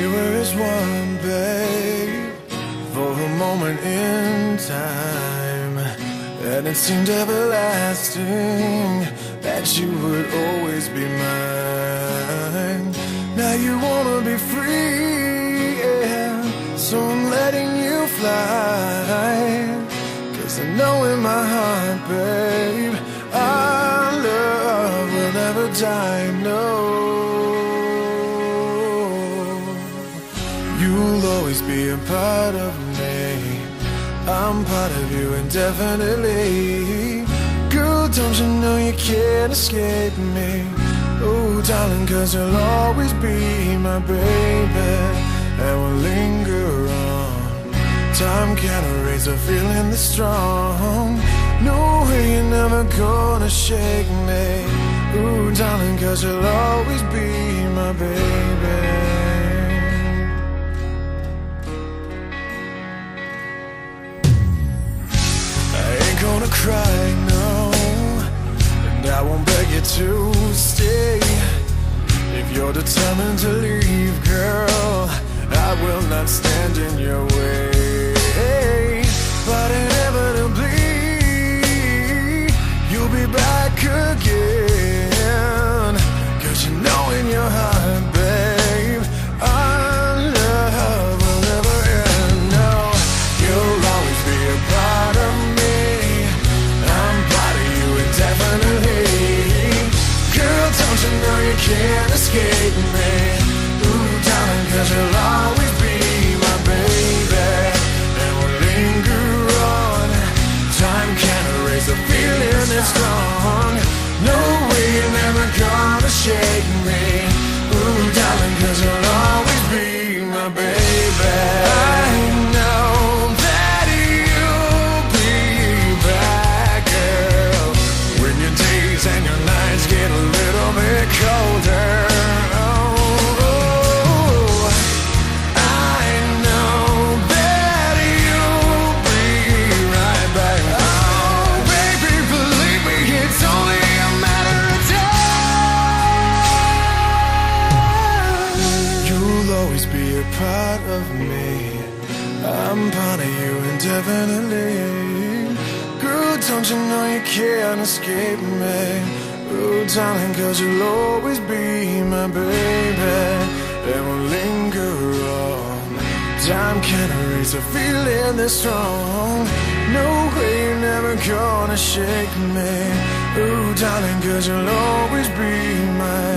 We were as one, babe, for a moment in time, and it seemed everlasting that you would always be mine. Now you wanna be free, yeah, so I'm letting you fly. 'Cause I know in my heart, babe, our love will never die, no. You'll always be a part of me. I'm part of you indefinitely. Girl, don't you know you can't escape me? Oh, darling, 'cause you'll always be my baby, and we'll linger on. Time can't erase a feeling this strong. No way you're never gonna shake me. Ooh, darling, 'cause you'll always be my baby. Gonna cry, no, and I won't beg you to stay. If you're determined to leave, girl, I will not stand in your way. But inevitably, you'll be back again. 'Cause you know in your heart, babe, our love will never end. No, you'll always be a part of me. Definitely. Girl, don't you know you can't escape me? Ooh, darling, 'cause you'll always be my baby, and we'll linger on. Time can't erase a feeling that's strong. No way you're never gonna shake me. Ooh, darling, 'cause you'll always be my baby. I know that you'll be back, girl, when your days and your nights get a little bit colder. Oh, I know that you'll be right back. Oh, baby, believe me, it's only a matter of time. You'll always be a part of me. I'm part of you indefinitely. Girl, don't you know you can't escape me? Oh, darling, 'cause you'll always be my baby, and we'll linger on. Time can't erase a feeling this strong. No way you're never gonna shake me. Oh, darling, 'cause you'll always be my